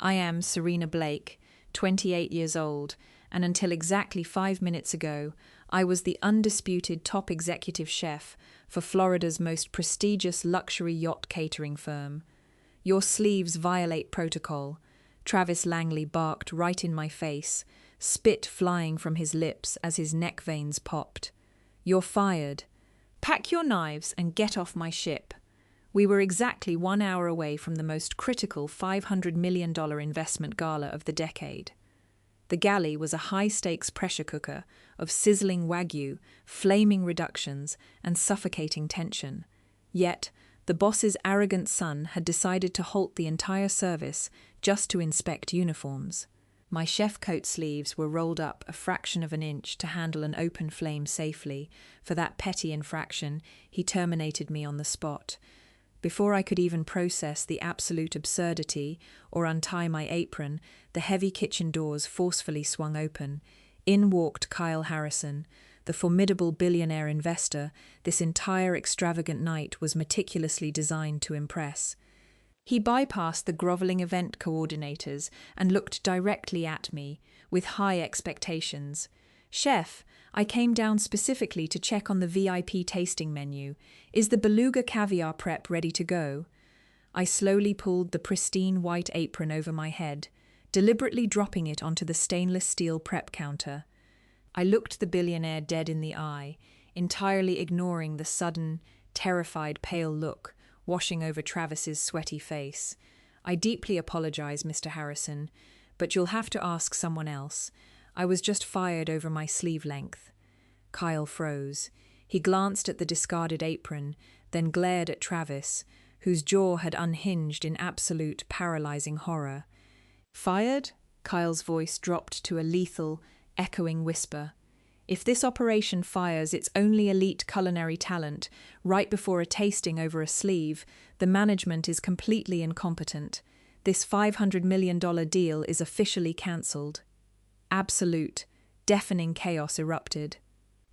I am Serena Blake, 28 years old, and until exactly 5 minutes ago, I was the undisputed top executive chef for Florida's most prestigious luxury yacht catering firm. Your sleeves violate protocol, Travis Langley barked right in my face, spit flying from his lips as his neck veins popped. You're fired. Pack your knives and get off my ship. We were exactly 1 hour away from the most critical $500 million investment gala of the decade. The galley was a high-stakes pressure cooker of sizzling wagyu, flaming reductions, and suffocating tension. Yet, the boss's arrogant son had decided to halt the entire service just to inspect uniforms. My chef coat sleeves were rolled up a fraction of an inch to handle an open flame safely. For that petty infraction, he terminated me on the spot. Before I could even process the absolute absurdity or untie my apron, the heavy kitchen doors forcefully swung open. In walked Kyle Harrison, the formidable billionaire investor this entire extravagant night was meticulously designed to impress. He bypassed the groveling event coordinators and looked directly at me, with high expectations. "Chef, I came down specifically to check on the VIP tasting menu. Is the beluga caviar prep ready to go?" I slowly pulled the pristine white apron over my head, deliberately dropping it onto the stainless steel prep counter. I looked the billionaire dead in the eye, entirely ignoring the sudden, terrified pale look washing over Travis's sweaty face. "I deeply apologize, Mr. Harrison, but you'll have to ask someone else. I was just fired over my sleeve length." Kyle froze. He glanced at the discarded apron, then glared at Travis, whose jaw had unhinged in absolute, paralyzing horror. "Fired?" Kyle's voice dropped to a lethal, echoing whisper. "If this operation fires its only elite culinary talent right before a tasting over a sleeve, the management is completely incompetent. This $500 million deal is officially cancelled." Absolute, deafening chaos erupted.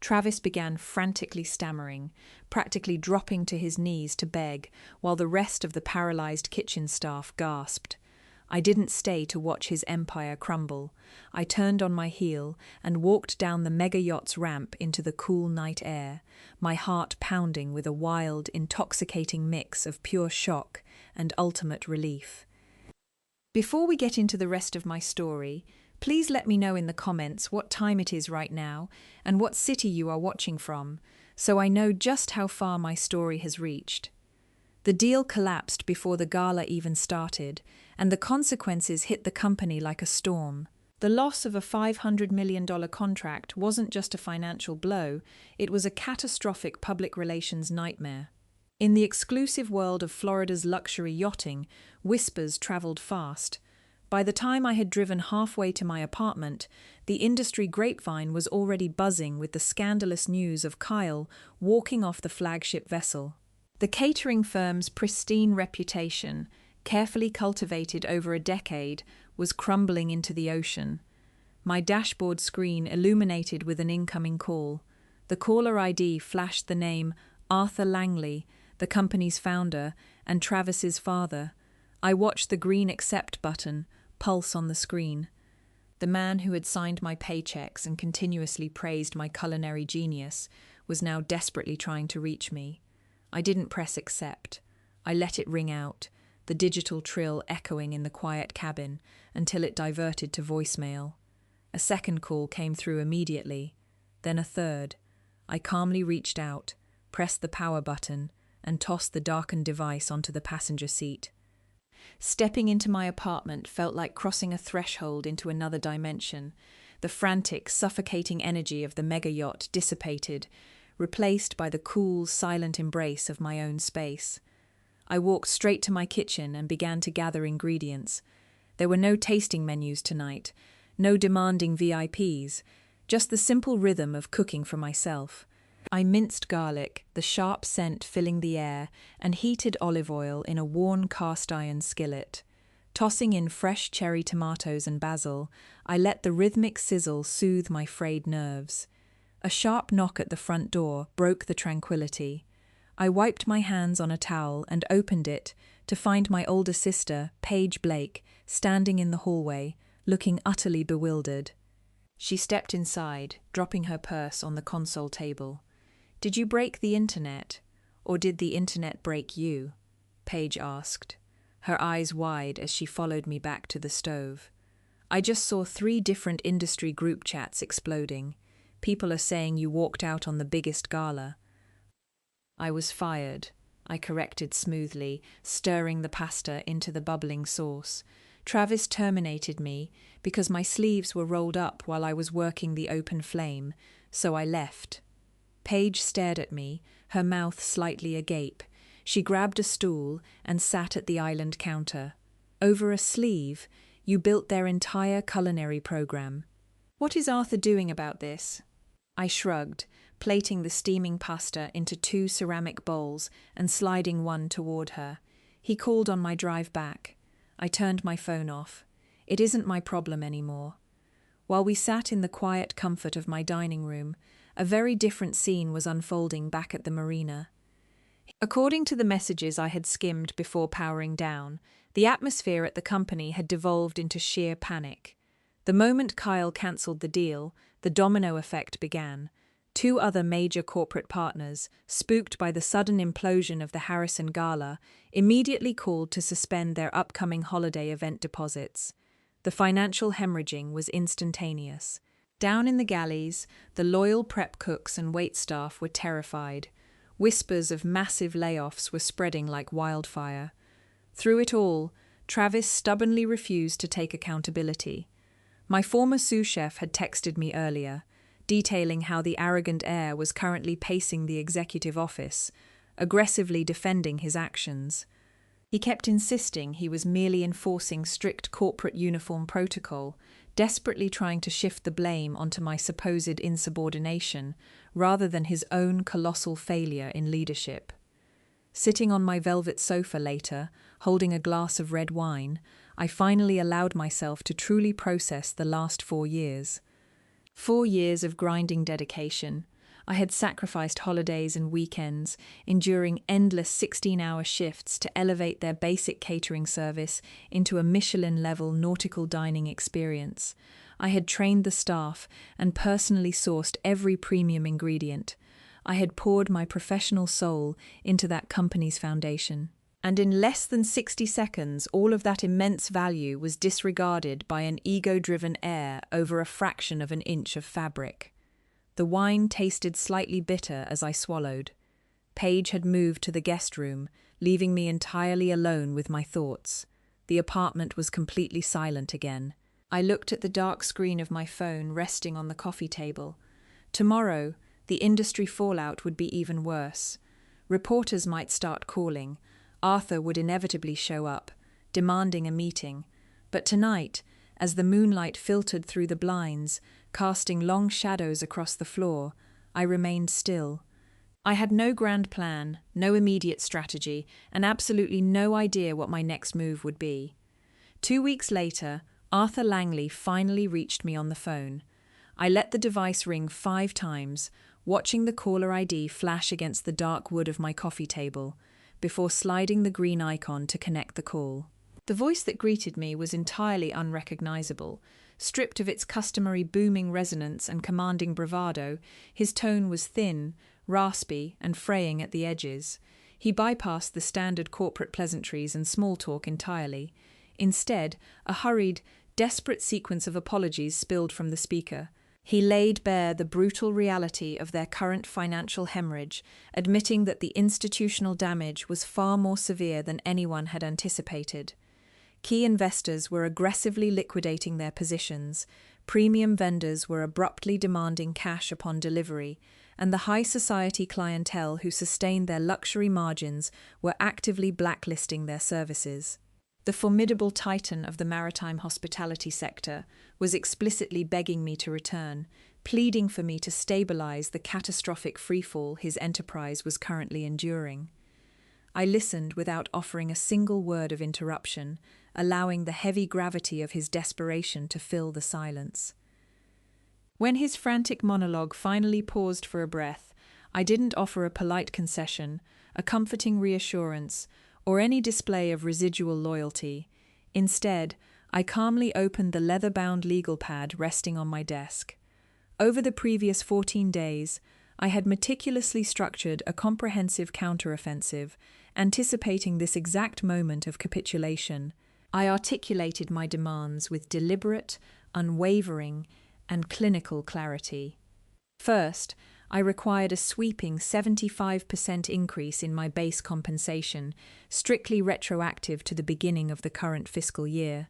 Travis began frantically stammering, practically dropping to his knees to beg, while the rest of the paralyzed kitchen staff gasped. I didn't stay to watch his empire crumble. I turned on my heel and walked down the mega-yacht's ramp into the cool night air, my heart pounding with a wild, intoxicating mix of pure shock and ultimate relief. Before we get into the rest of my story, please let me know in the comments what time it is right now and what city you are watching from, so I know just how far my story has reached. The deal collapsed before the gala even started, and the consequences hit the company like a storm. The loss of a $500 million contract wasn't just a financial blow, it was a catastrophic public relations nightmare. In the exclusive world of Florida's luxury yachting, whispers traveled fast. By the time I had driven halfway to my apartment, the industry grapevine was already buzzing with the scandalous news of Kyle walking off the flagship vessel. The catering firm's pristine reputation, carefully cultivated over a decade, was crumbling into the ocean. My dashboard screen illuminated with an incoming call. The caller ID flashed the name Arthur Langley, the company's founder, and Travis's father. I watched the green accept button pulse on the screen. The man who had signed my paychecks and continuously praised my culinary genius was now desperately trying to reach me. I didn't press accept. I let it ring out, the digital trill echoing in the quiet cabin, until it diverted to voicemail. A second call came through immediately, then a third. I calmly reached out, pressed the power button, and tossed the darkened device onto the passenger seat. Stepping into my apartment felt like crossing a threshold into another dimension. The frantic, suffocating energy of the mega-yacht dissipated, replaced by the cool, silent embrace of my own space. I walked straight to my kitchen and began to gather ingredients. There were no tasting menus tonight, no demanding VIPs, just the simple rhythm of cooking for myself. I minced garlic, the sharp scent filling the air, and heated olive oil in a worn cast-iron skillet. Tossing in fresh cherry tomatoes and basil, I let the rhythmic sizzle soothe my frayed nerves. A sharp knock at the front door broke the tranquility. I wiped my hands on a towel and opened it to find my older sister, Paige Blake, standing in the hallway, looking utterly bewildered. She stepped inside, dropping her purse on the console table. "Did you break the internet? Or did the internet break you?" Paige asked, her eyes wide as she followed me back to the stove. "I just saw 3 different industry group chats exploding. People are saying you walked out on the biggest gala." "I was fired," I corrected smoothly, stirring the pasta into the bubbling sauce. "Travis terminated me because my sleeves were rolled up while I was working the open flame, so I left." Paige stared at me, her mouth slightly agape. She grabbed a stool and sat at the island counter. "Over a sleeve, you built their entire culinary program. What is Arthur doing about this?" I shrugged, plating the steaming pasta into 2 ceramic bowls and sliding one toward her. "He called on my drive back." I turned my phone off. It isn't my problem anymore. While we sat in the quiet comfort of my dining room, a very different scene was unfolding back at the marina. According to the messages I had skimmed before powering down, the atmosphere at the company had devolved into sheer panic. The moment Kyle cancelled the deal, the domino effect began. 2 other major corporate partners, spooked by the sudden implosion of the Harrison Gala, immediately called to suspend their upcoming holiday event deposits. The financial hemorrhaging was instantaneous. Down in the galleys, the loyal prep cooks and waitstaff were terrified. Whispers of massive layoffs were spreading like wildfire. Through it all, Travis stubbornly refused to take accountability. My former sous chef had texted me earlier, detailing how the arrogant heir was currently pacing the executive office, aggressively defending his actions. He kept insisting he was merely enforcing strict corporate uniform protocol, desperately trying to shift the blame onto my supposed insubordination, rather than his own colossal failure in leadership. Sitting on my velvet sofa later, holding a glass of red wine, I finally allowed myself to truly process the last 4 years. 4 years of grinding dedication. I had sacrificed holidays and weekends, enduring endless 16-hour shifts to elevate their basic catering service into a Michelin-level nautical dining experience. I had trained the staff and personally sourced every premium ingredient. I had poured my professional soul into that company's foundation. And in less than 60 seconds, all of that immense value was disregarded by an ego-driven heir over a fraction of an inch of fabric. The wine tasted slightly bitter as I swallowed. Paige had moved to the guest room, leaving me entirely alone with my thoughts. The apartment was completely silent again. I looked at the dark screen of my phone resting on the coffee table. Tomorrow, the industry fallout would be even worse. Reporters might start calling. Arthur would inevitably show up, demanding a meeting. But tonight, as the moonlight filtered through the blinds, casting long shadows across the floor, I remained still. I had no grand plan, no immediate strategy, and absolutely no idea what my next move would be. 2 weeks later, Arthur Langley finally reached me on the phone. I let the device ring 5 times, watching the caller ID flash against the dark wood of my coffee table, before sliding the green icon to connect the call. The voice that greeted me was entirely unrecognizable. Stripped of its customary booming resonance and commanding bravado, his tone was thin, raspy, and fraying at the edges. He bypassed the standard corporate pleasantries and small talk entirely. Instead, a hurried, desperate sequence of apologies spilled from the speaker. He laid bare the brutal reality of their current financial hemorrhage, admitting that the institutional damage was far more severe than anyone had anticipated. Key investors were aggressively liquidating their positions, premium vendors were abruptly demanding cash upon delivery, and the high society clientele who sustained their luxury margins were actively blacklisting their services. The formidable titan of the maritime hospitality sector was explicitly begging me to return, pleading for me to stabilize the catastrophic freefall his enterprise was currently enduring. I listened without offering a single word of interruption, allowing the heavy gravity of his desperation to fill the silence. When his frantic monologue finally paused for a breath, I didn't offer a polite concession, a comforting reassurance, or any display of residual loyalty. Instead, I calmly opened the leather-bound legal pad resting on my desk. Over the previous 14 days, I had meticulously structured a comprehensive counteroffensive, anticipating this exact moment of capitulation. I articulated my demands with deliberate, unwavering, and clinical clarity. First, I required a sweeping 75% increase in my base compensation, strictly retroactive to the beginning of the current fiscal year.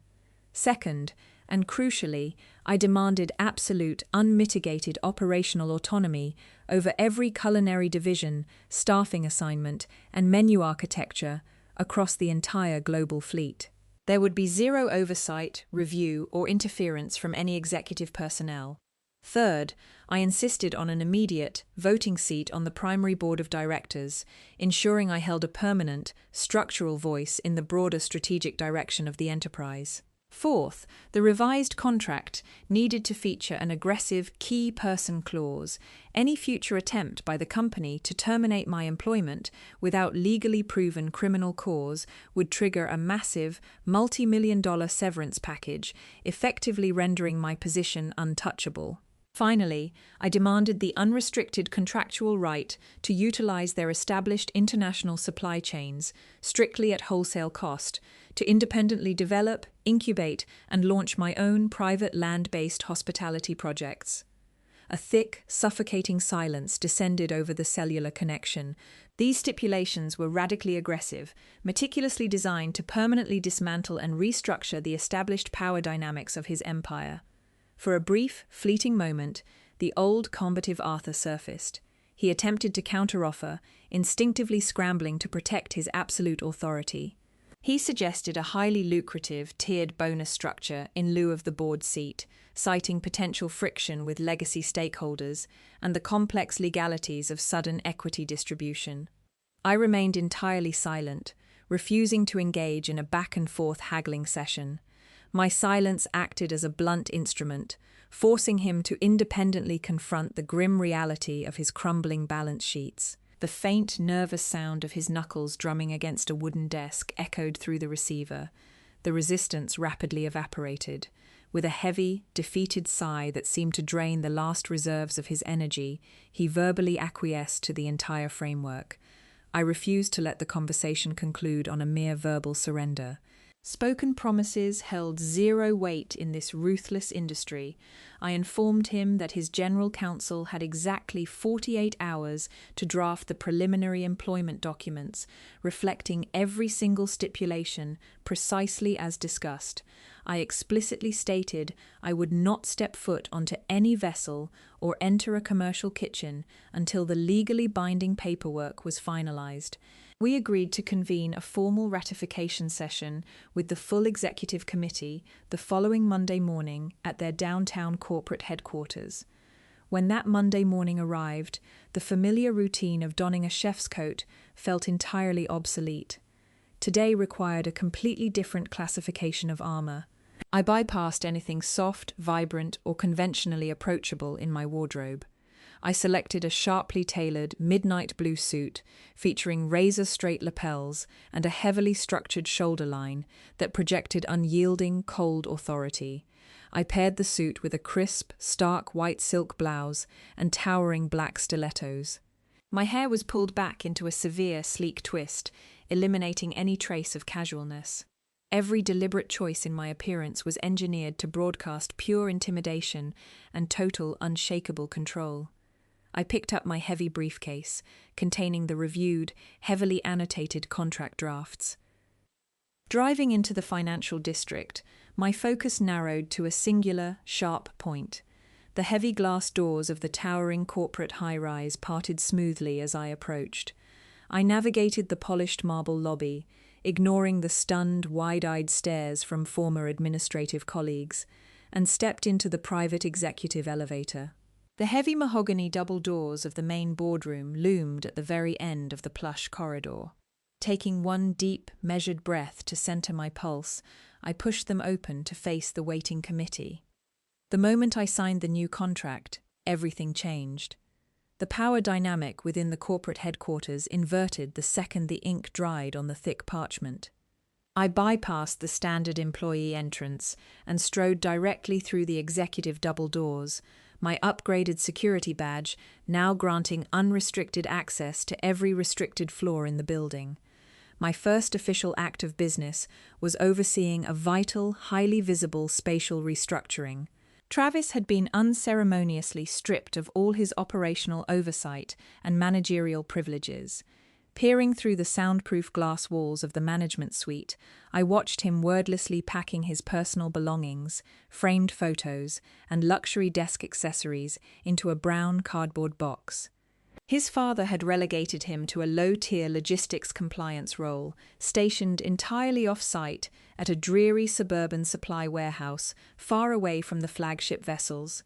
Second, and crucially, I demanded absolute, unmitigated operational autonomy over every culinary division, staffing assignment, and menu architecture across the entire global fleet. There would be zero oversight, review, or interference from any executive personnel. Third, I insisted on an immediate, voting seat on the primary board of directors, ensuring I held a permanent, structural voice in the broader strategic direction of the enterprise. Fourth, the revised contract needed to feature an aggressive key person clause. Any future attempt by the company to terminate my employment without legally proven criminal cause would trigger a massive, multi-million-dollar severance package, effectively rendering my position untouchable. Finally, I demanded the unrestricted contractual right to utilize their established international supply chains, strictly at wholesale cost, to independently develop, incubate, and launch my own private land-based hospitality projects. A thick, suffocating silence descended over the cellular connection. These stipulations were radically aggressive, meticulously designed to permanently dismantle and restructure the established power dynamics of his empire. For a brief, fleeting moment, the old combative Arthur surfaced. He attempted to counteroffer, instinctively scrambling to protect his absolute authority. He suggested a highly lucrative, tiered bonus structure in lieu of the board seat, citing potential friction with legacy stakeholders and the complex legalities of sudden equity distribution. I remained entirely silent, refusing to engage in a back-and-forth haggling session. My silence acted as a blunt instrument, forcing him to independently confront the grim reality of his crumbling balance sheets. The faint, nervous sound of his knuckles drumming against a wooden desk echoed through the receiver. The resistance rapidly evaporated. With a heavy, defeated sigh that seemed to drain the last reserves of his energy, he verbally acquiesced to the entire framework. I refused to let the conversation conclude on a mere verbal surrender. Spoken promises held zero weight in this ruthless industry. I informed him that his general counsel had exactly 48 hours to draft the preliminary employment documents, reflecting every single stipulation precisely as discussed. I explicitly stated I would not step foot onto any vessel or enter a commercial kitchen until the legally binding paperwork was finalized. We agreed to convene a formal ratification session with the full executive committee the following Monday morning at their downtown corporate headquarters. When that Monday morning arrived, the familiar routine of donning a chef's coat felt entirely obsolete. Today required a completely different classification of armor. I bypassed anything soft, vibrant, or conventionally approachable in my wardrobe. I selected a sharply tailored midnight blue suit featuring razor-straight lapels and a heavily structured shoulder line that projected unyielding, cold authority. I paired the suit with a crisp, stark white silk blouse and towering black stilettos. My hair was pulled back into a severe, sleek twist, eliminating any trace of casualness. Every deliberate choice in my appearance was engineered to broadcast pure intimidation and total, unshakable control. I picked up my heavy briefcase, containing the reviewed, heavily annotated contract drafts. Driving into the financial district, my focus narrowed to a singular, sharp point. The heavy glass doors of the towering corporate high-rise parted smoothly as I approached. I navigated the polished marble lobby, ignoring the stunned, wide-eyed stares from former administrative colleagues, and stepped into the private executive elevator. The heavy mahogany double doors of the main boardroom loomed at the very end of the plush corridor. Taking one deep, measured breath to center my pulse, I pushed them open to face the waiting committee. The moment I signed the new contract, everything changed. The power dynamic within the corporate headquarters inverted the second the ink dried on the thick parchment. I bypassed the standard employee entrance and strode directly through the executive double doors, my upgraded security badge now granting unrestricted access to every restricted floor in the building. My first official act of business was overseeing a vital, highly visible spatial restructuring. Travis had been unceremoniously stripped of all his operational oversight and managerial privileges. Peering through the soundproof glass walls of the management suite, I watched him wordlessly packing his personal belongings, framed photos, and luxury desk accessories into a brown cardboard box. His father had relegated him to a low-tier logistics compliance role, stationed entirely off-site at a dreary suburban supply warehouse far away from the flagship vessels.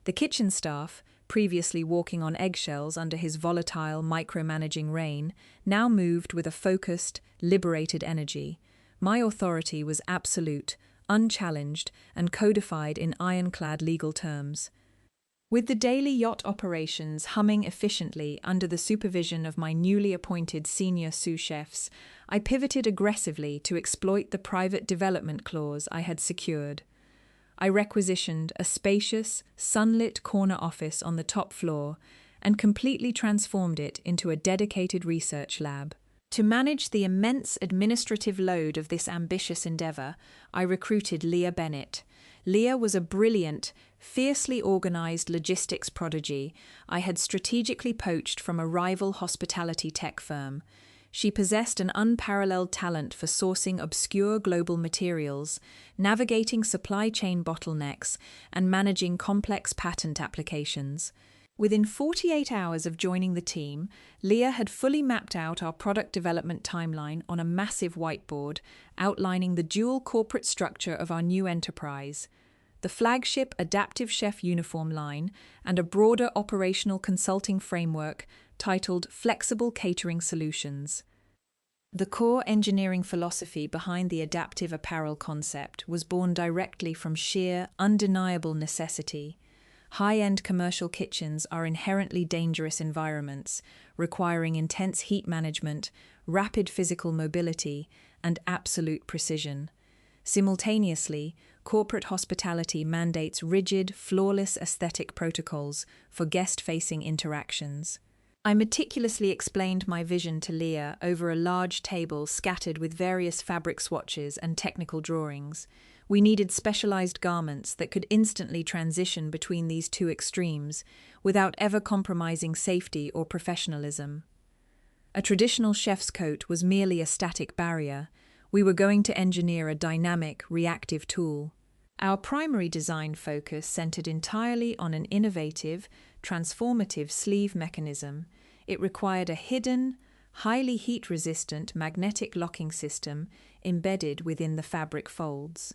The kitchen staff, previously walking on eggshells under his volatile, micromanaging reign, now moved with a focused, liberated energy. My authority was absolute, unchallenged, and codified in ironclad legal terms. With the daily yacht operations humming efficiently under the supervision of my newly appointed senior sous chefs, I pivoted aggressively to exploit the private development clause I had secured. I requisitioned a spacious, sunlit corner office on the top floor and completely transformed it into a dedicated research lab. To manage the immense administrative load of this ambitious endeavour, I recruited Leah Bennett. Leah was a brilliant, fiercely organised logistics prodigy I had strategically poached from a rival hospitality tech firm. She possessed an unparalleled talent for sourcing obscure global materials, navigating supply chain bottlenecks, and managing complex patent applications. Within 48 hours of joining the team, Leah had fully mapped out our product development timeline on a massive whiteboard, outlining the dual corporate structure of our new enterprise, the flagship Adaptive Chef uniform line, and a broader operational consulting framework titled Flexible Catering Solutions. The core engineering philosophy behind the adaptive apparel concept was born directly from sheer, undeniable necessity. High-end commercial kitchens are inherently dangerous environments, requiring intense heat management, rapid physical mobility, and absolute precision. Simultaneously, corporate hospitality mandates rigid, flawless aesthetic protocols for guest-facing interactions. I meticulously explained my vision to Leah over a large table scattered with various fabric swatches and technical drawings. We needed specialized garments that could instantly transition between these two extremes without ever compromising safety or professionalism. A traditional chef's coat was merely a static barrier. We were going to engineer a dynamic, reactive tool. Our primary design focus centered entirely on an innovative, transformative sleeve mechanism. It required a hidden, highly heat-resistant magnetic locking system embedded within the fabric folds.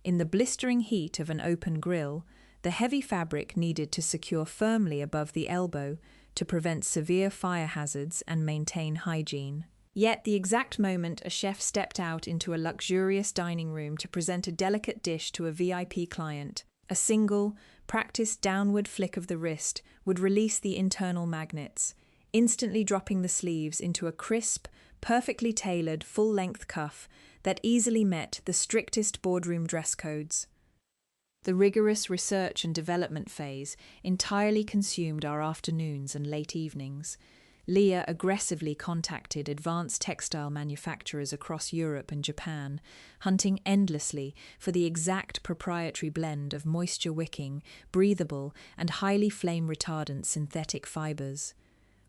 In the blistering heat of an open grill, the heavy fabric needed to secure firmly above the elbow to prevent severe fire hazards and maintain hygiene. Yet the exact moment a chef stepped out into a luxurious dining room to present a delicate dish to a VIP client, a single, practiced downward flick of the wrist would release the internal magnets, instantly dropping the sleeves into a crisp, perfectly tailored full-length cuff that easily met the strictest boardroom dress codes. The rigorous research and development phase entirely consumed our afternoons and late evenings. Leah aggressively contacted advanced textile manufacturers across Europe and Japan, hunting endlessly for the exact proprietary blend of moisture-wicking, breathable, and highly flame-retardant synthetic fibers.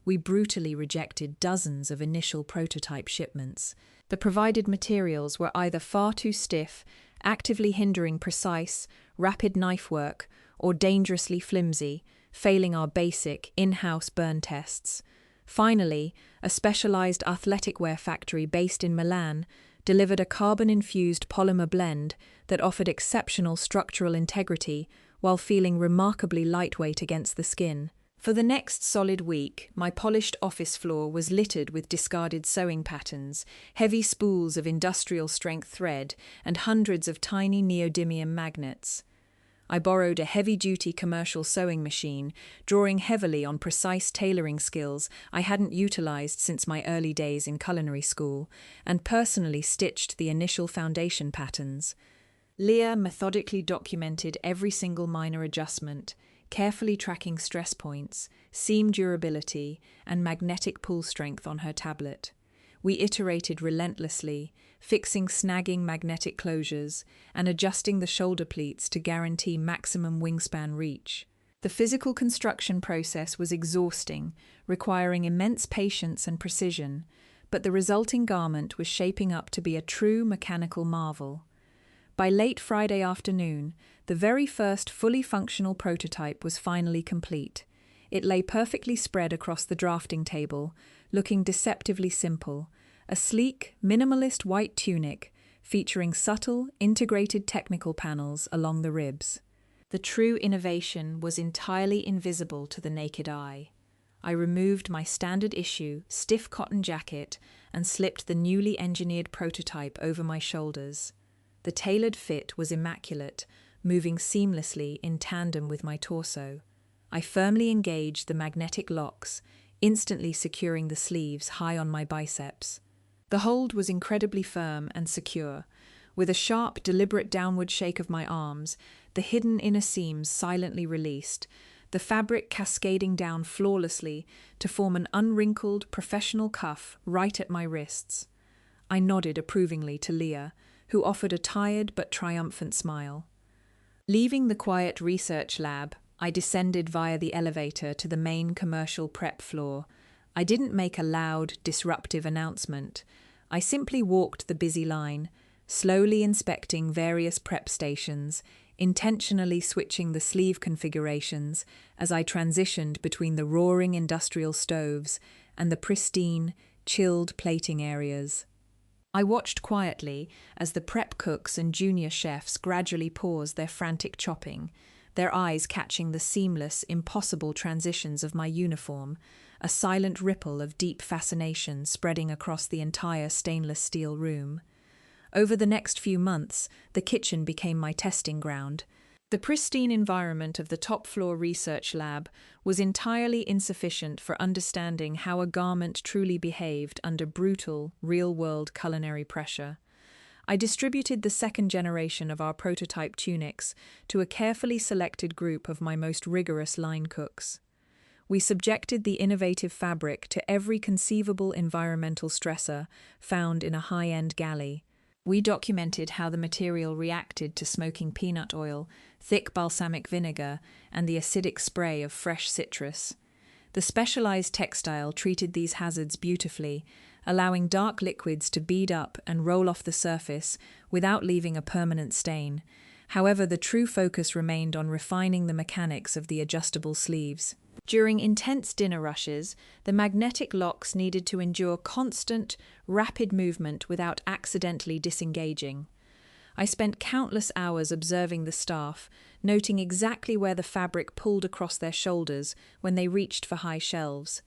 We brutally rejected dozens of initial prototype shipments. The provided materials were either far too stiff, actively hindering precise, rapid knife work, or dangerously flimsy, failing our basic, in-house burn tests. Finally, a specialized athletic wear factory based in Milan delivered a carbon-infused polymer blend that offered exceptional structural integrity while feeling remarkably lightweight against the skin. For the next solid week, my polished office floor was littered with discarded sewing patterns, heavy spools of industrial-strength thread, and hundreds of tiny neodymium magnets. I borrowed a heavy-duty commercial sewing machine, drawing heavily on precise tailoring skills I hadn't utilized since my early days in culinary school, and personally stitched the initial foundation patterns. Leah methodically documented every single minor adjustment, carefully tracking stress points, seam durability, and magnetic pull strength on her tablet. We iterated relentlessly, fixing snagging magnetic closures and adjusting the shoulder pleats to guarantee maximum wingspan reach. The physical construction process was exhausting, requiring immense patience and precision, but the resulting garment was shaping up to be a true mechanical marvel. By late Friday afternoon, the very first fully functional prototype was finally complete. It lay perfectly spread across the drafting table, looking deceptively simple, a sleek, minimalist white tunic featuring subtle, integrated technical panels along the ribs. The true innovation was entirely invisible to the naked eye. I removed my standard issue, stiff cotton jacket and slipped the newly engineered prototype over my shoulders. The tailored fit was immaculate, moving seamlessly in tandem with my torso. I firmly engaged the magnetic locks, instantly securing the sleeves high on my biceps. The hold was incredibly firm and secure. With a sharp, deliberate downward shake of my arms, the hidden inner seams silently released, the fabric cascading down flawlessly to form an unwrinkled, professional cuff right at my wrists. I nodded approvingly to Leah, who offered a tired but triumphant smile. Leaving the quiet research lab, I descended via the elevator to the main commercial prep floor. I didn't make a loud, disruptive announcement. I simply walked the busy line, slowly inspecting various prep stations, intentionally switching the sleeve configurations as I transitioned between the roaring industrial stoves and the pristine, chilled plating areas. I watched quietly as the prep cooks and junior chefs gradually paused their frantic chopping, their eyes catching the seamless, impossible transitions of my uniform, a silent ripple of deep fascination spreading across the entire stainless steel room. Over the next few months, the kitchen became my testing ground. The pristine environment of the top-floor research lab was entirely insufficient for understanding how a garment truly behaved under brutal, real-world culinary pressure. I distributed the second generation of our prototype tunics to a carefully selected group of my most rigorous line cooks. We subjected the innovative fabric to every conceivable environmental stressor found in a high-end galley. We documented how the material reacted to smoking peanut oil, thick balsamic vinegar, and the acidic spray of fresh citrus. The specialized textile treated these hazards beautifully, allowing dark liquids to bead up and roll off the surface without leaving a permanent stain. However, the true focus remained on refining the mechanics of the adjustable sleeves. During intense dinner rushes, the magnetic locks needed to endure constant, rapid movement without accidentally disengaging. I spent countless hours observing the staff, noting exactly where the fabric pulled across their shoulders when they reached for high shelves.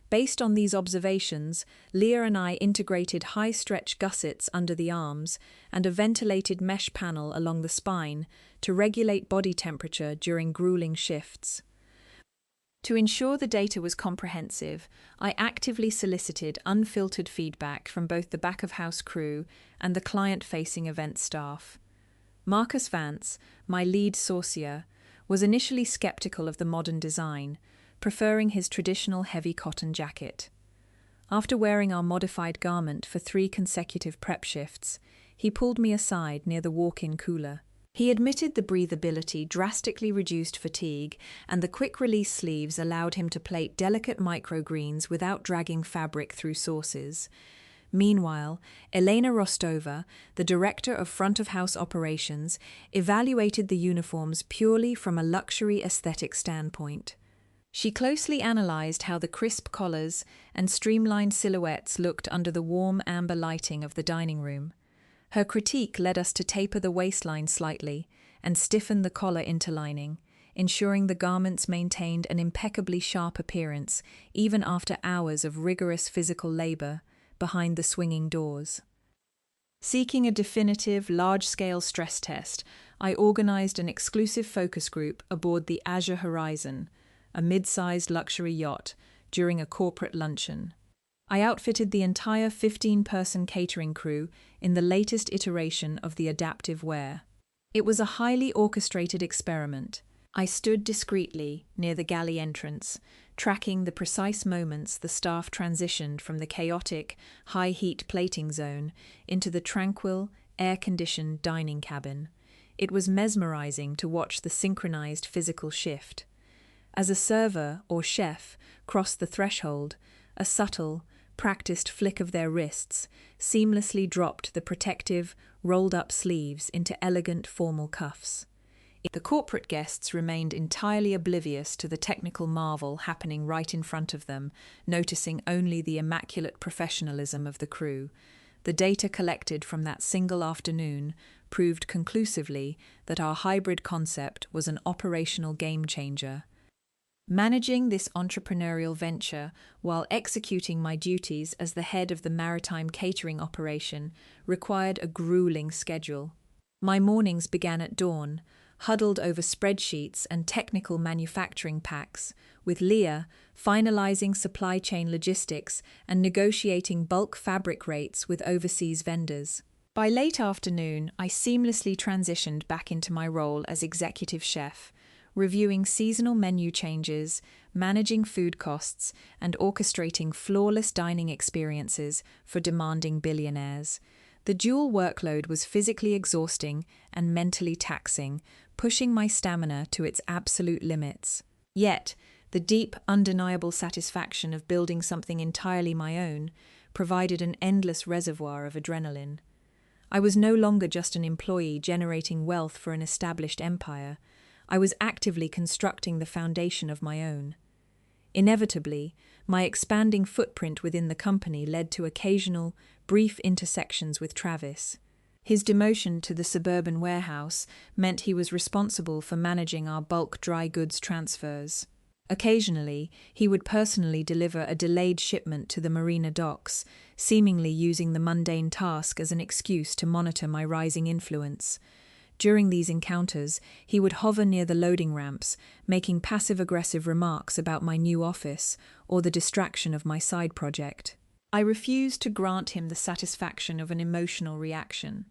Based on these observations, Leah and I integrated high-stretch gussets under the arms and a ventilated mesh panel along the spine to regulate body temperature during grueling shifts. To ensure the data was comprehensive, I actively solicited unfiltered feedback from both the back-of-house crew and the client-facing event staff. Marcus Vance, my lead sourcier, was initially skeptical of the modern design, preferring his traditional heavy cotton jacket. After wearing our modified garment for 3 consecutive prep shifts, he pulled me aside near the walk-in cooler. He admitted the breathability drastically reduced fatigue, and the quick-release sleeves allowed him to plate delicate microgreens without dragging fabric through sauces. Meanwhile, Elena Rostova, the director of front-of-house operations, evaluated the uniforms purely from a luxury aesthetic standpoint. She closely analyzed how the crisp collars and streamlined silhouettes looked under the warm amber lighting of the dining room. Her critique led us to taper the waistline slightly and stiffen the collar interlining, ensuring the garments maintained an impeccably sharp appearance even after hours of rigorous physical labor behind the swinging doors. Seeking a definitive, large-scale stress test, I organized an exclusive focus group aboard the Azure Horizon, a mid-sized luxury yacht, during a corporate luncheon. I outfitted the entire 15-person catering crew in the latest iteration of the adaptive wear. It was a highly orchestrated experiment. I stood discreetly near the galley entrance, tracking the precise moments the staff transitioned from the chaotic, high-heat plating zone into the tranquil, air-conditioned dining cabin. It was mesmerizing to watch the synchronized physical shift. As a server or chef crossed the threshold, a subtle, practiced flick of their wrists seamlessly dropped the protective, rolled-up sleeves into elegant formal cuffs. The corporate guests remained entirely oblivious to the technical marvel happening right in front of them, noticing only the immaculate professionalism of the crew. The data collected from that single afternoon proved conclusively that our hybrid concept was an operational game-changer. Managing this entrepreneurial venture while executing my duties as the head of the maritime catering operation required a grueling schedule. My mornings began at dawn, huddled over spreadsheets and technical manufacturing packs, with Leah finalizing supply chain logistics and negotiating bulk fabric rates with overseas vendors. By late afternoon, I seamlessly transitioned back into my role as executive chef, reviewing seasonal menu changes, managing food costs, and orchestrating flawless dining experiences for demanding billionaires. The dual workload was physically exhausting and mentally taxing, pushing my stamina to its absolute limits. Yet, the deep, undeniable satisfaction of building something entirely my own provided an endless reservoir of adrenaline. I was no longer just an employee generating wealth for an established empire. I was actively constructing the foundation of my own. Inevitably, my expanding footprint within the company led to occasional, brief intersections with Travis. His demotion to the suburban warehouse meant he was responsible for managing our bulk dry goods transfers. Occasionally, he would personally deliver a delayed shipment to the marina docks, seemingly using the mundane task as an excuse to monitor my rising influence. During these encounters, he would hover near the loading ramps, making passive-aggressive remarks about my new office or the distraction of my side project. I refused to grant him the satisfaction of an emotional reaction.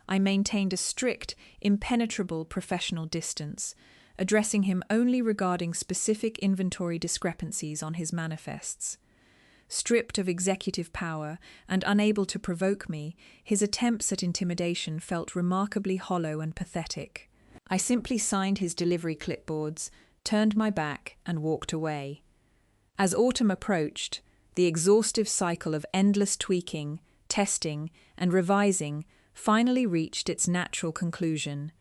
I maintained a strict, impenetrable professional distance, addressing him only regarding specific inventory discrepancies on his manifests. Stripped of executive power and unable to provoke me, his attempts at intimidation felt remarkably hollow and pathetic. I simply signed his delivery clipboards, turned my back, and walked away. As autumn approached, the exhaustive cycle of endless tweaking, testing, and revising finally reached its natural conclusion.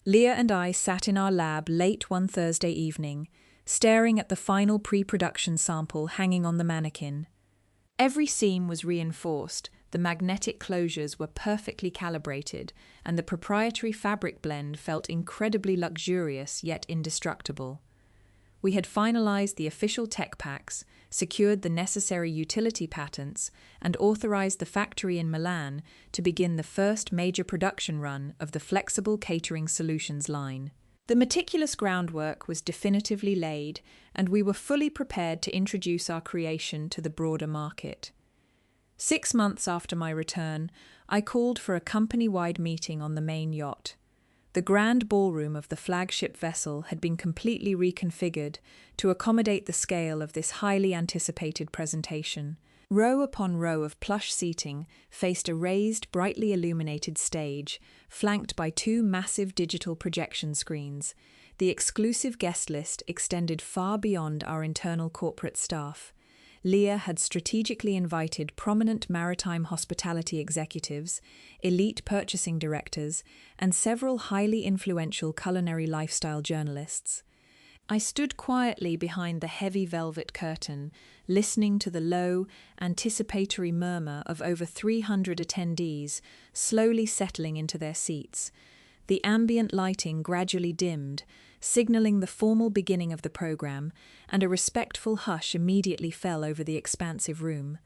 Leah and I sat in our lab late one Thursday evening, staring at the final pre-production sample hanging on the mannequin. Every seam was reinforced, the magnetic closures were perfectly calibrated, and the proprietary fabric blend felt incredibly luxurious yet indestructible. We had finalized the official tech packs, secured the necessary utility patents, and authorized the factory in Milan to begin the first major production run of the flexible catering solutions line. The meticulous groundwork was definitively laid, and we were fully prepared to introduce our creation to the broader market. 6 months after my return, I called for a company-wide meeting on the main yacht. The grand ballroom of the flagship vessel had been completely reconfigured to accommodate the scale of this highly anticipated presentation. Row upon row of plush seating faced a raised, brightly illuminated stage, flanked by 2 massive digital projection screens. The exclusive guest list extended far beyond our internal corporate staff. Leah had strategically invited prominent maritime hospitality executives, elite purchasing directors, and several highly influential culinary lifestyle journalists. I stood quietly behind the heavy velvet curtain, listening to the low, anticipatory murmur of over 300 attendees slowly settling into their seats. The ambient lighting gradually dimmed, signaling the formal beginning of the program, and a respectful hush immediately fell over the expansive room.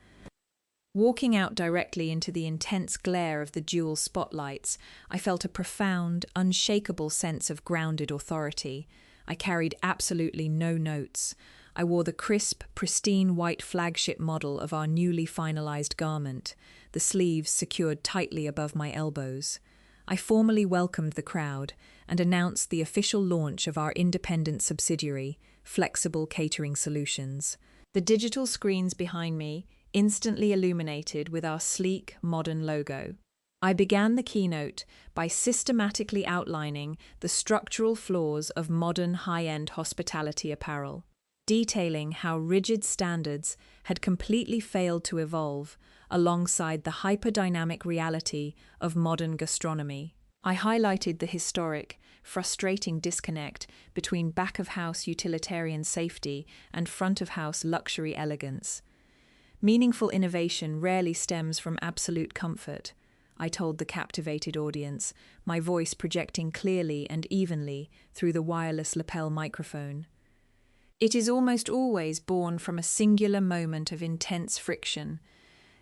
Walking out directly into the intense glare of the dual spotlights, I felt a profound, unshakable sense of grounded authority. I carried absolutely no notes. I wore the crisp, pristine white flagship model of our newly finalized garment, the sleeves secured tightly above my elbows. I formally welcomed the crowd and announced the official launch of our independent subsidiary, Flexible Catering Solutions. The digital screens behind me instantly illuminated with our sleek, modern logo. I began the keynote by systematically outlining the structural flaws of modern high-end hospitality apparel, detailing how rigid standards had completely failed to evolve alongside the hyperdynamic reality of modern gastronomy. I highlighted the historic, frustrating disconnect between back-of-house utilitarian safety and front-of-house luxury elegance. Meaningful innovation rarely stems from absolute comfort, I told the captivated audience, my voice projecting clearly and evenly through the wireless lapel microphone. It is almost always born from a singular moment of intense friction.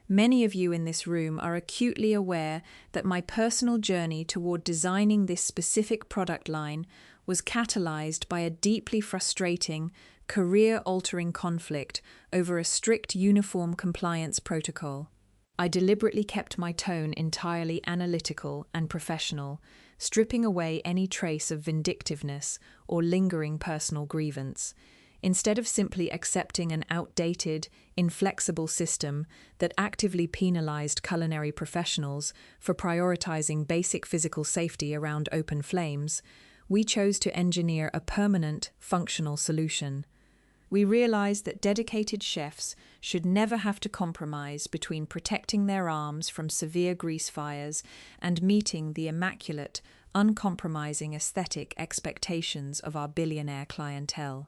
Many of you in this room are acutely aware that my personal journey toward designing this specific product line was catalyzed by a deeply frustrating, career-altering conflict over a strict uniform compliance protocol. I deliberately kept my tone entirely analytical and professional, stripping away any trace of vindictiveness or lingering personal grievance. Instead of simply accepting an outdated, inflexible system that actively penalized culinary professionals for prioritizing basic physical safety around open flames, we chose to engineer a permanent, functional solution. We realized that dedicated chefs should never have to compromise between protecting their arms from severe grease fires and meeting the immaculate, uncompromising aesthetic expectations of our billionaire clientele.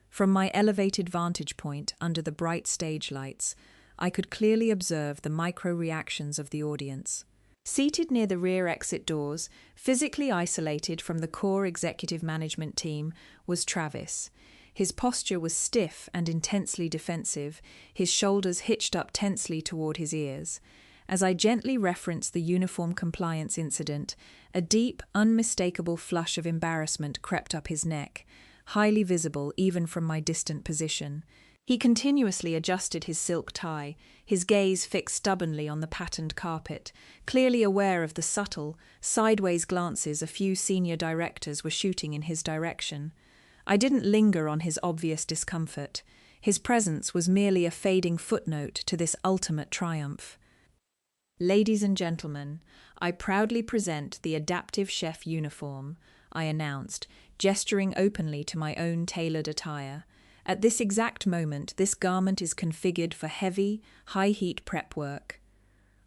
From my elevated vantage point under the bright stage lights, I could clearly observe the micro-reactions of the audience. Seated near the rear exit doors, physically isolated from the core executive management team, was Travis. His posture was stiff and intensely defensive, his shoulders hitched up tensely toward his ears. As I gently referenced the uniform compliance incident, a deep, unmistakable flush of embarrassment crept up his neck, highly visible even from my distant position. He continuously adjusted his silk tie, his gaze fixed stubbornly on the patterned carpet, clearly aware of the subtle, sideways glances a few senior directors were shooting in his direction. I didn't linger on his obvious discomfort. His presence was merely a fading footnote to this ultimate triumph. Ladies and gentlemen, I proudly present the Adaptive Chef uniform, I announced, gesturing openly to my own tailored attire. At this exact moment, this garment is configured for heavy, high-heat prep work.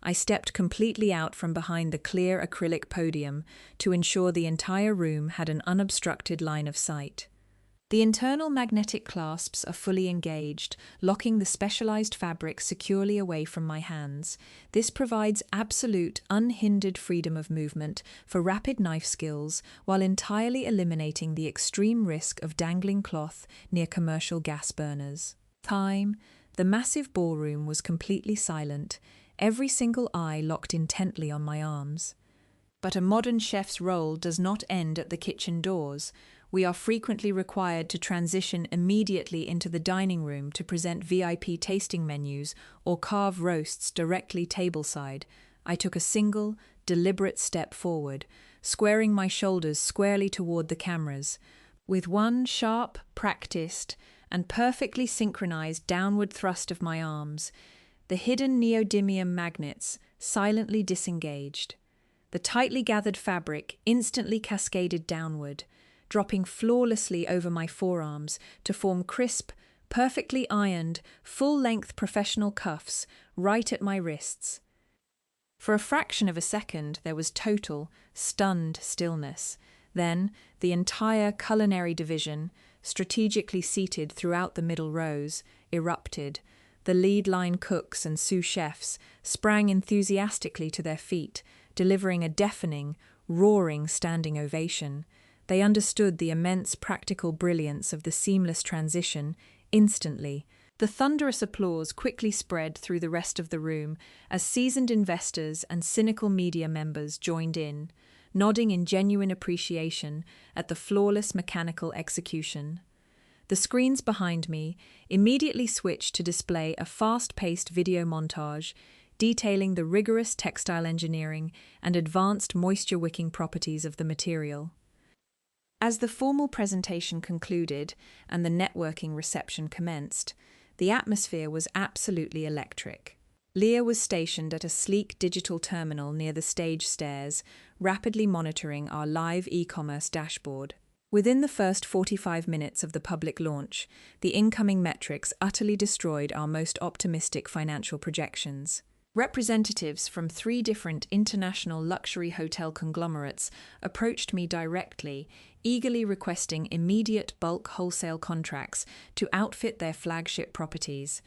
I stepped completely out from behind the clear acrylic podium to ensure the entire room had an unobstructed line of sight. The internal magnetic clasps are fully engaged, locking the specialized fabric securely away from my hands. This provides absolute, unhindered freedom of movement for rapid knife skills while entirely eliminating the extreme risk of dangling cloth near commercial gas burners. The massive ballroom was completely silent, every single eye locked intently on my arms. But a modern chef's role does not end at the kitchen doors. We are frequently required to transition immediately into the dining room to present VIP tasting menus or carve roasts directly tableside. I took a single, deliberate step forward, squaring my shoulders squarely toward the cameras. With one sharp, practiced, and perfectly synchronized downward thrust of my arms, the hidden neodymium magnets silently disengaged. The tightly gathered fabric instantly cascaded downward, dropping flawlessly over my forearms to form crisp, perfectly ironed, full-length professional cuffs right at my wrists. For a fraction of a second, there was total, stunned stillness. Then, the entire culinary division, strategically seated throughout the middle rows, erupted. The lead-line cooks and sous chefs sprang enthusiastically to their feet, delivering a deafening, roaring standing ovation. They understood the immense practical brilliance of the seamless transition instantly, The thunderous applause quickly spread through the rest of the room as seasoned investors and cynical media members joined in, nodding in genuine appreciation at the flawless mechanical execution. The screens behind me immediately switched to display a fast-paced video montage detailing the rigorous textile engineering and advanced moisture-wicking properties of the material. As the formal presentation concluded and the networking reception commenced, the atmosphere was absolutely electric. Leah was stationed at a sleek digital terminal near the stage stairs, rapidly monitoring our live e-commerce dashboard. Within the first 45 minutes of the public launch, the incoming metrics utterly destroyed our most optimistic financial projections. Representatives from 3 different international luxury hotel conglomerates approached me directly, eagerly requesting immediate bulk wholesale contracts to outfit their flagship properties.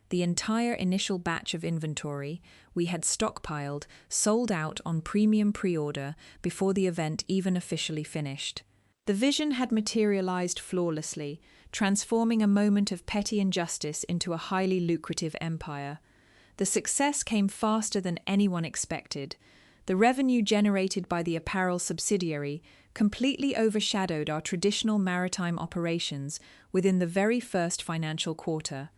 The entire initial batch of inventory we had stockpiled sold out on premium pre-order before the event even officially finished. The vision had materialized flawlessly, transforming a moment of petty injustice into a highly lucrative empire. The success came faster than anyone expected. The revenue generated by the apparel subsidiary completely overshadowed our traditional maritime operations within the very first financial quarter.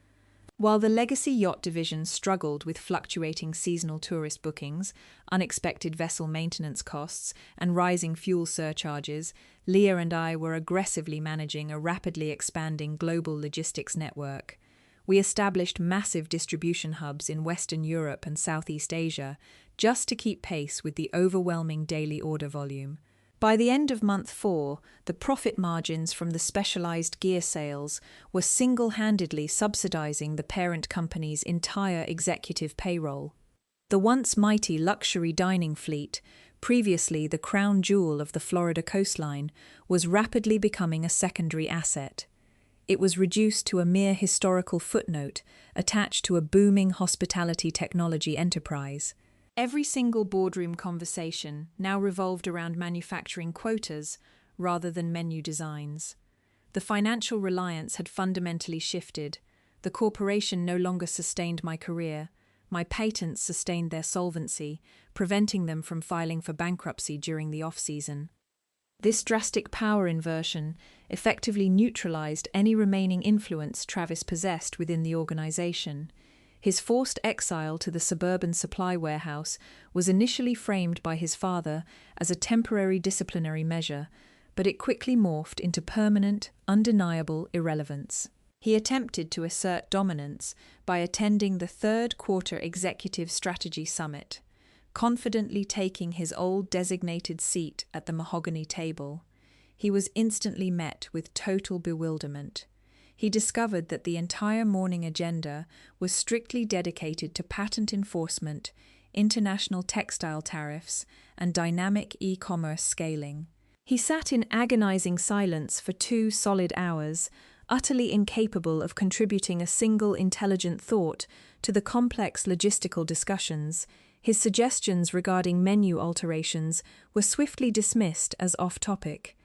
While the legacy yacht division struggled with fluctuating seasonal tourist bookings, unexpected vessel maintenance costs, and rising fuel surcharges, Leah and I were aggressively managing a rapidly expanding global logistics network. We established massive distribution hubs in Western Europe and Southeast Asia just to keep pace with the overwhelming daily order volume. By the end of month 4, the profit margins from the specialized gear sales were single-handedly subsidizing the parent company's entire executive payroll. The once mighty luxury dining fleet, previously the crown jewel of the Florida coastline, was rapidly becoming a secondary asset. It was reduced to a mere historical footnote attached to a booming hospitality technology enterprise. Every single boardroom conversation now revolved around manufacturing quotas rather than menu designs. The financial reliance had fundamentally shifted. The corporation no longer sustained my career. My patents sustained their solvency, preventing them from filing for bankruptcy during the off-season. This drastic power inversion effectively neutralized any remaining influence Travis possessed within the organization. His forced exile to the suburban supply warehouse was initially framed by his father as a temporary disciplinary measure, but it quickly morphed into permanent, undeniable irrelevance. He attempted to assert dominance by attending the third quarter Executive Strategy Summit, confidently taking his old designated seat at the mahogany table. He was instantly met with total bewilderment. He discovered that the entire morning agenda was strictly dedicated to patent enforcement, international textile tariffs, and dynamic e-commerce scaling. He sat in agonizing silence for 2 solid hours, utterly incapable of contributing a single intelligent thought to the complex logistical discussions. His suggestions regarding menu alterations were swiftly dismissed as off-topic.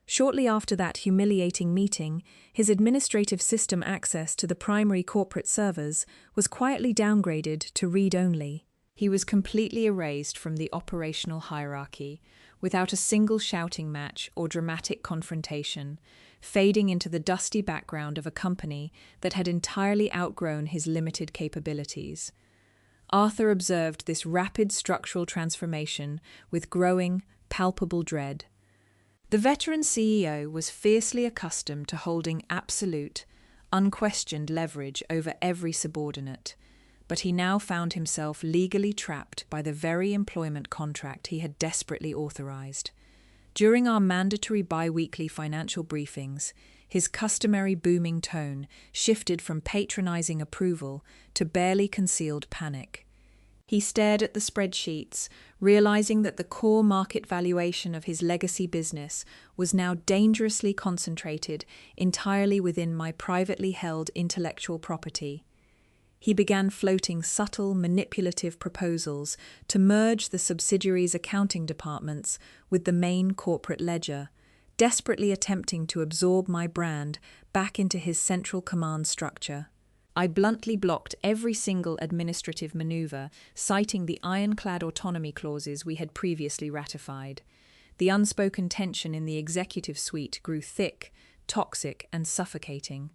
Shortly after that humiliating meeting, his administrative system access to the primary corporate servers was quietly downgraded to read-only. He was completely erased from the operational hierarchy, without a single shouting match or dramatic confrontation, fading into the dusty background of a company that had entirely outgrown his limited capabilities. Arthur observed this rapid structural transformation with growing, palpable dread. The veteran CEO was fiercely accustomed to holding absolute, unquestioned leverage over every subordinate, but he now found himself legally trapped by the very employment contract he had desperately authorized. During our mandatory bi-weekly financial briefings, his customary booming tone shifted from patronizing approval to barely concealed panic. He stared at the spreadsheets, realizing that the core market valuation of his legacy business was now dangerously concentrated entirely within my privately held intellectual property. He began floating subtle, manipulative proposals to merge the subsidiaries' accounting departments with the main corporate ledger, desperately attempting to absorb my brand back into his central command structure. I bluntly blocked every single administrative maneuver, citing the ironclad autonomy clauses we had previously ratified. The unspoken tension in the executive suite grew thick, toxic, and suffocating.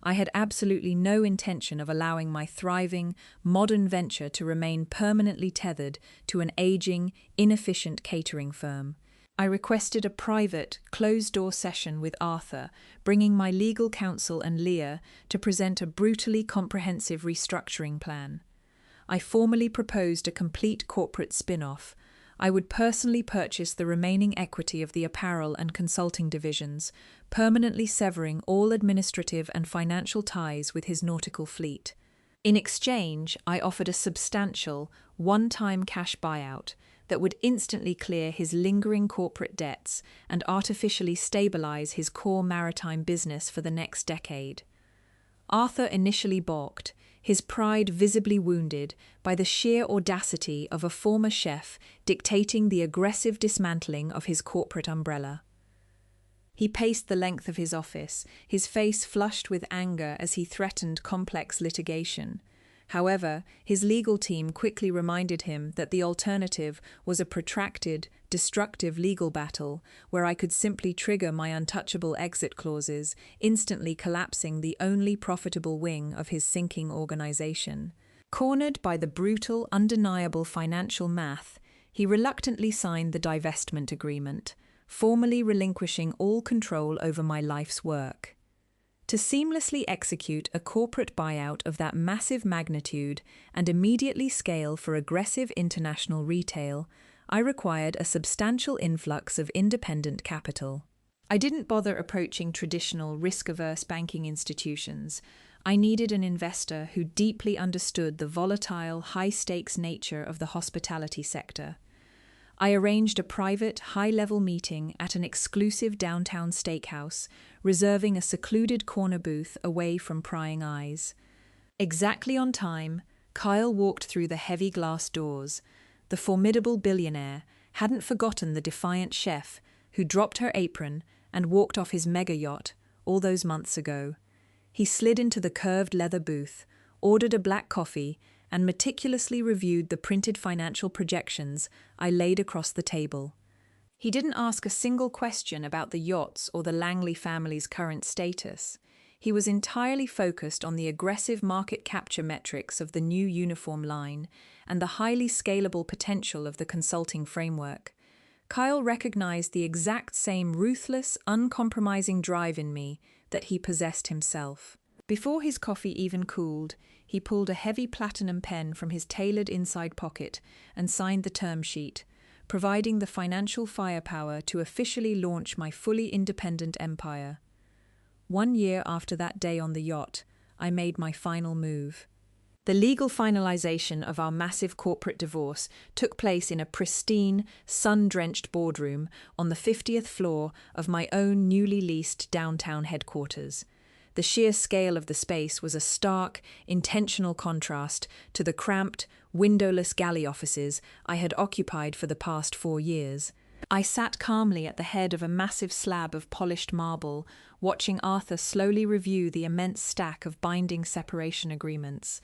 I had absolutely no intention of allowing my thriving, modern venture to remain permanently tethered to an aging, inefficient catering firm. I requested a private, closed-door session with Arthur, bringing my legal counsel and Leah to present a brutally comprehensive restructuring plan. I formally proposed a complete corporate spin-off. I would personally purchase the remaining equity of the apparel and consulting divisions, permanently severing all administrative and financial ties with his nautical fleet. In exchange, I offered a substantial, one-time cash buyout that would instantly clear his lingering corporate debts and artificially stabilize his core maritime business for the next decade. Arthur initially balked, his pride visibly wounded by the sheer audacity of a former chef dictating the aggressive dismantling of his corporate umbrella. He paced the length of his office, his face flushed with anger as he threatened complex litigation. However, his legal team quickly reminded him that the alternative was a protracted, destructive legal battle where I could simply trigger my untouchable exit clauses, instantly collapsing the only profitable wing of his sinking organization. Cornered by the brutal, undeniable financial math, he reluctantly signed the divestment agreement, formally relinquishing all control over my life's work. To seamlessly execute a corporate buyout of that massive magnitude and immediately scale for aggressive international retail, I required a substantial influx of independent capital. I didn't bother approaching traditional risk-averse banking institutions. I needed an investor who deeply understood the volatile, high-stakes nature of the hospitality sector. I arranged a private, high-level meeting at an exclusive downtown steakhouse, reserving a secluded corner booth away from prying eyes. Exactly on time, Kyle walked through the heavy glass doors. The formidable billionaire hadn't forgotten the defiant chef who dropped her apron and walked off his mega-yacht all those months ago. He slid into the curved leather booth, ordered a black coffee, and meticulously reviewed the printed financial projections I laid across the table. He didn't ask a single question about the yachts or the Langley family's current status. He was entirely focused on the aggressive market capture metrics of the new uniform line and the highly scalable potential of the consulting framework. Kyle recognized the exact same ruthless, uncompromising drive in me that he possessed himself. Before his coffee even cooled, he pulled a heavy platinum pen from his tailored inside pocket and signed the term sheet, providing the financial firepower to officially launch my fully independent empire. 1 year after that day on the yacht, I made my final move. The legal finalization of our massive corporate divorce took place in a pristine, sun-drenched boardroom on the 50th floor of my own newly leased downtown headquarters. The sheer scale of the space was a stark, intentional contrast to the cramped, windowless galley offices I had occupied for the past 4 years. I sat calmly at the head of a massive slab of polished marble, watching Arthur slowly review the immense stack of binding separation agreements.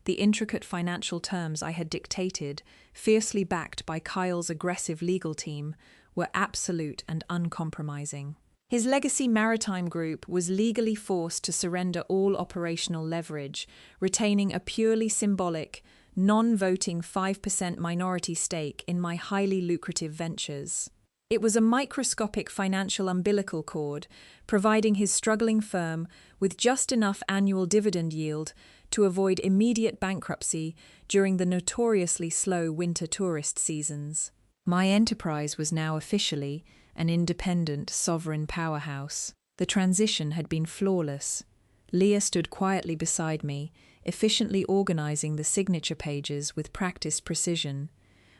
The intricate financial terms I had dictated, fiercely backed by Kyle's aggressive legal team, were absolute and uncompromising. His legacy maritime group was legally forced to surrender all operational leverage, retaining a purely symbolic, non-voting 5% minority stake in my highly lucrative ventures. It was a microscopic financial umbilical cord, providing his struggling firm with just enough annual dividend yield to avoid immediate bankruptcy during the notoriously slow winter tourist seasons. My enterprise was now officially an independent, sovereign powerhouse. The transition had been flawless. Leah stood quietly beside me, efficiently organizing the signature pages with practiced precision.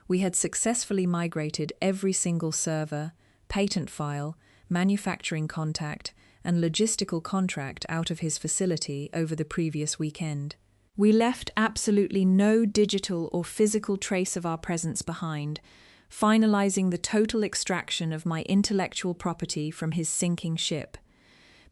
We had successfully migrated every single server, patent file, manufacturing contact, and logistical contract out of his facility over the previous weekend. We left absolutely no digital or physical trace of our presence behind, finalizing the total extraction of my intellectual property from his sinking ship.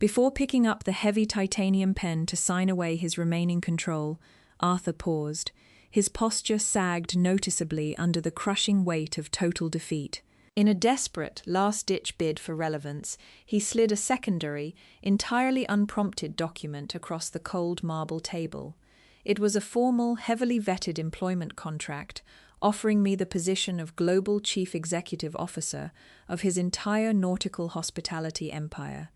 Before picking up the heavy titanium pen to sign away his remaining control, Arthur paused. His posture sagged noticeably under the crushing weight of total defeat. In a desperate, last-ditch bid for relevance, he slid a secondary, entirely unprompted document across the cold marble table. It was a formal, heavily vetted employment contract, offering me the position of Global Chief Executive Officer of his entire nautical hospitality empire.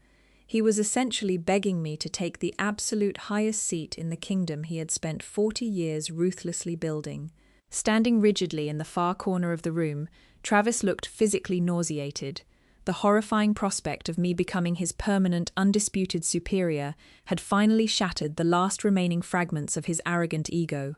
He was essentially begging me to take the absolute highest seat in the kingdom he had spent 40 years ruthlessly building. Standing rigidly in the far corner of the room, Travis looked physically nauseated. The horrifying prospect of me becoming his permanent, undisputed superior had finally shattered the last remaining fragments of his arrogant ego.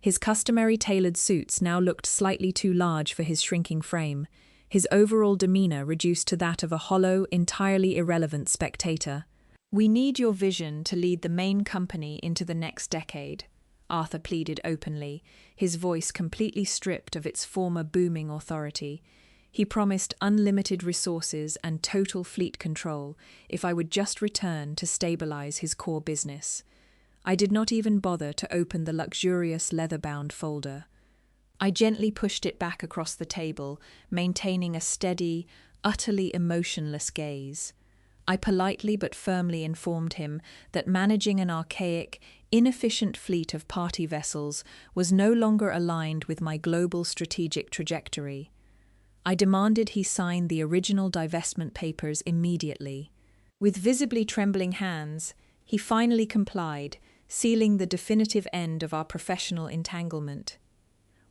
His customary tailored suits now looked slightly too large for his shrinking frame, his overall demeanor reduced to that of a hollow, entirely irrelevant spectator. "We need your vision to lead the main company into the next decade," Arthur pleaded openly, his voice completely stripped of its former booming authority. He promised unlimited resources and total fleet control if I would just return to stabilize his core business. I did not even bother to open the luxurious leather-bound folder. I gently pushed it back across the table, maintaining a steady, utterly emotionless gaze. I politely but firmly informed him that managing an archaic, inefficient fleet of party vessels was no longer aligned with my global strategic trajectory. I demanded he sign the original divestment papers immediately. With visibly trembling hands, he finally complied, sealing the definitive end of our professional entanglement.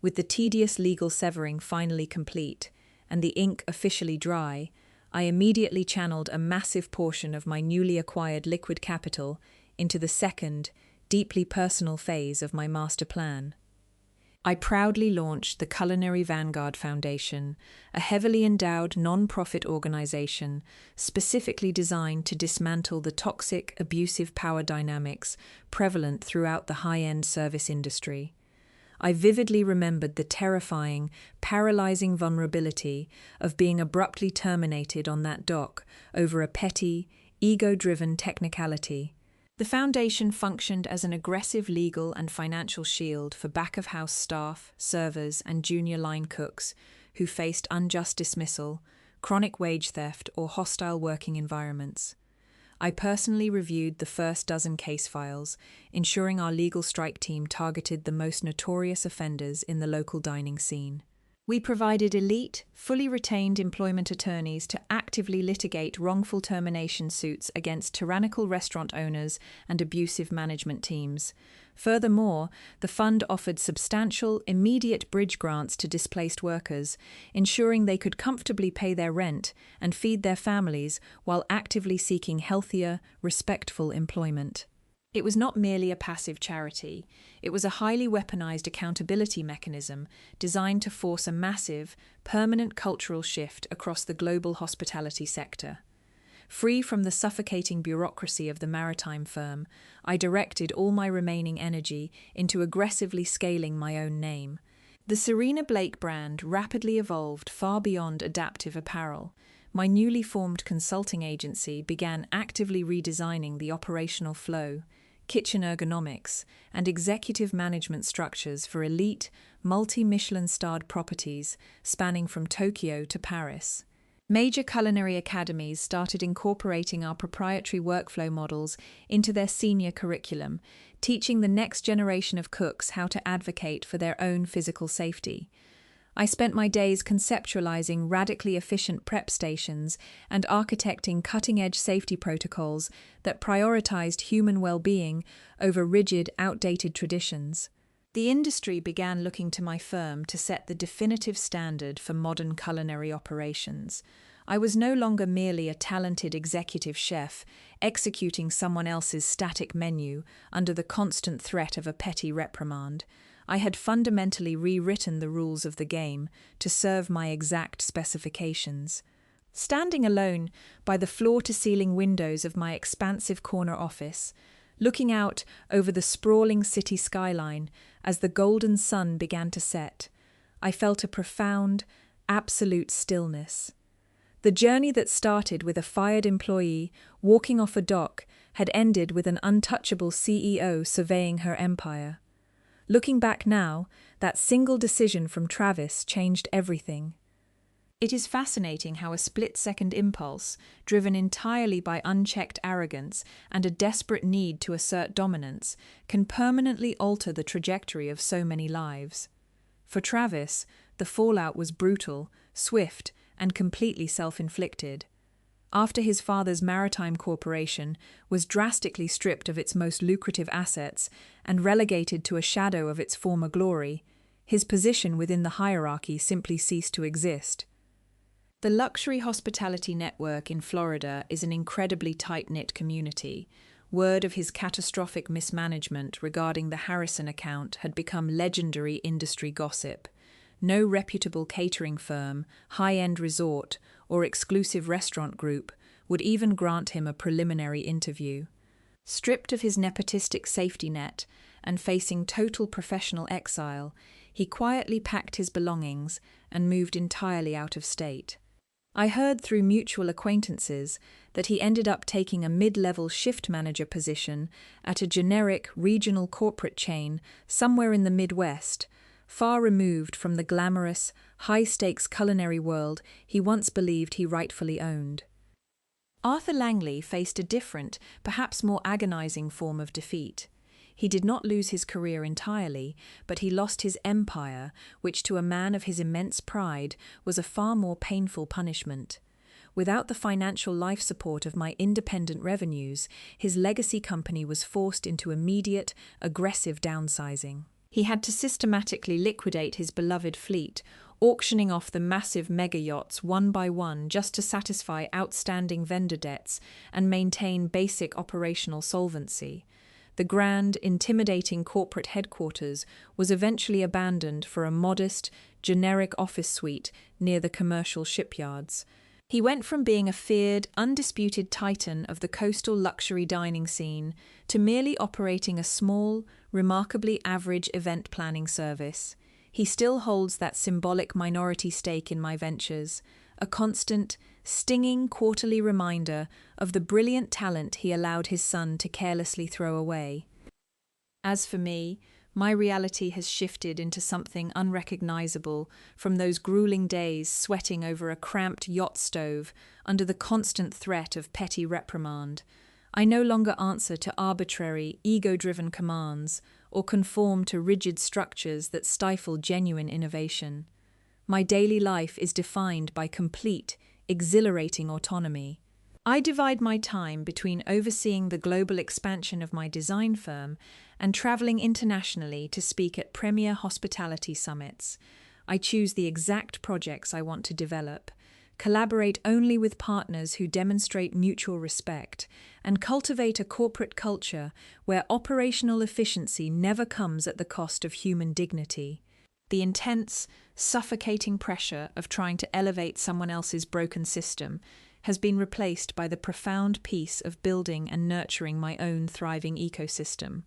With the tedious legal severing finally complete, and the ink officially dry, I immediately channeled a massive portion of my newly acquired liquid capital into the second, deeply personal phase of my master plan. I proudly launched the Culinary Vanguard Foundation, a heavily endowed non-profit organization specifically designed to dismantle the toxic, abusive power dynamics prevalent throughout the high-end service industry. I vividly remembered the terrifying, paralyzing vulnerability of being abruptly terminated on that dock over a petty, ego-driven technicality. The foundation functioned as an aggressive legal and financial shield for back-of-house staff, servers, and junior line cooks who faced unjust dismissal, chronic wage theft, or hostile working environments. I personally reviewed the first dozen case files, ensuring our legal strike team targeted the most notorious offenders in the local dining scene. We provided elite, fully retained employment attorneys to actively litigate wrongful termination suits against tyrannical restaurant owners and abusive management teams. Furthermore, the fund offered substantial, immediate bridge grants to displaced workers, ensuring they could comfortably pay their rent and feed their families while actively seeking healthier, respectful employment. It was not merely a passive charity. It was a highly weaponized accountability mechanism designed to force a massive, permanent cultural shift across the global hospitality sector. Free from the suffocating bureaucracy of the maritime firm, I directed all my remaining energy into aggressively scaling my own name. The Serena Blake brand rapidly evolved far beyond adaptive apparel. My newly formed consulting agency began actively redesigning the operational flow, kitchen ergonomics, and executive management structures for elite, multi-Michelin-starred properties spanning from Tokyo to Paris. Major culinary academies started incorporating our proprietary workflow models into their senior curriculum, teaching the next generation of cooks how to advocate for their own physical safety. I spent my days conceptualizing radically efficient prep stations and architecting cutting-edge safety protocols that prioritized human well-being over rigid, outdated traditions. The industry began looking to my firm to set the definitive standard for modern culinary operations. I was no longer merely a talented executive chef executing someone else's static menu under the constant threat of a petty reprimand. I had fundamentally rewritten the rules of the game to serve my exact specifications. Standing alone by the floor-to-ceiling windows of my expansive corner office, looking out over the sprawling city skyline as the golden sun began to set, I felt a profound, absolute stillness. The journey that started with a fired employee walking off a dock had ended with an untouchable CEO surveying her empire. Looking back now, that single decision from Travis changed everything. It is fascinating how a split-second impulse, driven entirely by unchecked arrogance and a desperate need to assert dominance, can permanently alter the trajectory of so many lives. For Travis, the fallout was brutal, swift, and completely self-inflicted. After his father's maritime corporation was drastically stripped of its most lucrative assets and relegated to a shadow of its former glory, his position within the hierarchy simply ceased to exist. The luxury hospitality network in Florida is an incredibly tight-knit community. Word of his catastrophic mismanagement regarding the Harrison account had become legendary industry gossip. No reputable catering firm, high-end resort, or exclusive restaurant group would even grant him a preliminary interview. Stripped of his nepotistic safety net and facing total professional exile, he quietly packed his belongings and moved entirely out of state. I heard through mutual acquaintances that he ended up taking a mid-level shift manager position at a generic regional corporate chain somewhere in the Midwest, far removed from the glamorous, high-stakes culinary world he once believed he rightfully owned. Arthur Langley faced a different, perhaps more agonizing form of defeat. He did not lose his career entirely, but he lost his empire, which to a man of his immense pride was a far more painful punishment. Without the financial life support of my independent revenues, his legacy company was forced into immediate, aggressive downsizing. He had to systematically liquidate his beloved fleet, auctioning off the massive mega-yachts one by one just to satisfy outstanding vendor debts and maintain basic operational solvency. The grand, intimidating corporate headquarters was eventually abandoned for a modest, generic office suite near the commercial shipyards. He went from being a feared, undisputed titan of the coastal luxury dining scene to merely operating a small, remarkably average event planning service. He still holds that symbolic minority stake in my ventures, a constant, stinging quarterly reminder of the brilliant talent he allowed his son to carelessly throw away. As for me, my reality has shifted into something unrecognizable from those grueling days sweating over a cramped yacht stove under the constant threat of petty reprimand. I no longer answer to arbitrary, ego-driven commands or conform to rigid structures that stifle genuine innovation. My daily life is defined by complete, exhilarating autonomy. I divide my time between overseeing the global expansion of my design firm and traveling internationally to speak at premier hospitality summits. I choose the exact projects I want to develop, collaborate only with partners who demonstrate mutual respect, and cultivate a corporate culture where operational efficiency never comes at the cost of human dignity. The intense, suffocating pressure of trying to elevate someone else's broken system has been replaced by the profound peace of building and nurturing my own thriving ecosystem.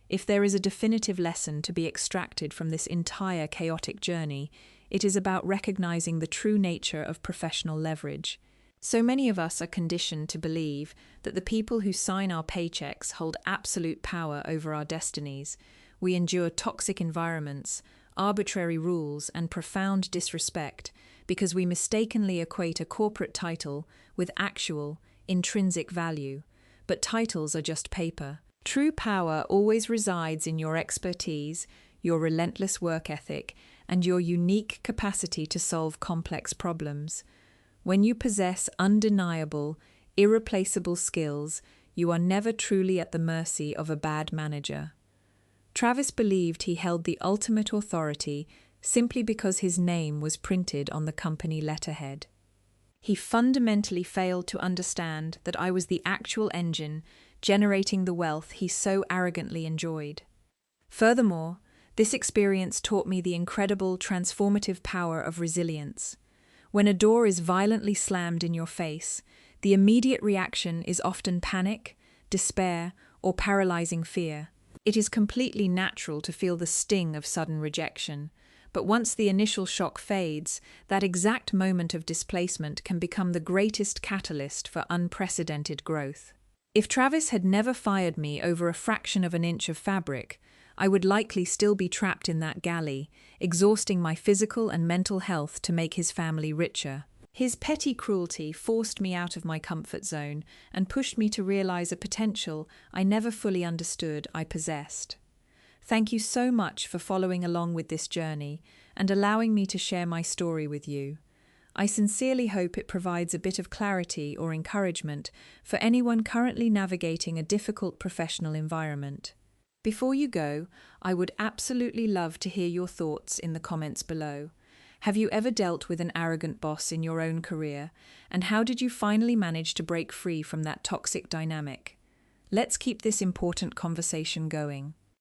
If there is a definitive lesson to be extracted from this entire chaotic journey, it is about recognizing the true nature of professional leverage. So many of us are conditioned to believe that the people who sign our paychecks hold absolute power over our destinies. We endure toxic environments, arbitrary rules, and profound disrespect because we mistakenly equate a corporate title with actual, intrinsic value. But titles are just paper. True power always resides in your expertise, your relentless work ethic, and your unique capacity to solve complex problems. When you possess undeniable, irreplaceable skills, you are never truly at the mercy of a bad manager. Travis believed he held the ultimate authority simply because his name was printed on the company letterhead. He fundamentally failed to understand that I was the actual engine generating the wealth he so arrogantly enjoyed. Furthermore, this experience taught me the incredible transformative power of resilience. When a door is violently slammed in your face, the immediate reaction is often panic, despair, or paralyzing fear. It is completely natural to feel the sting of sudden rejection, But once the initial shock fades, that exact moment of displacement can become the greatest catalyst for unprecedented growth. If Travis had never fired me over a fraction of an inch of fabric, I would likely still be trapped in that galley, exhausting my physical and mental health to make his family richer. His petty cruelty forced me out of my comfort zone and pushed me to realize a potential I never fully understood I possessed. Thank you so much for following along with this journey and allowing me to share my story with you. I sincerely hope it provides a bit of clarity or encouragement for anyone currently navigating a difficult professional environment. Before you go, I would absolutely love to hear your thoughts in the comments below. Have you ever dealt with an arrogant boss in your own career, and how did you finally manage to break free from that toxic dynamic? Let's keep this important conversation going.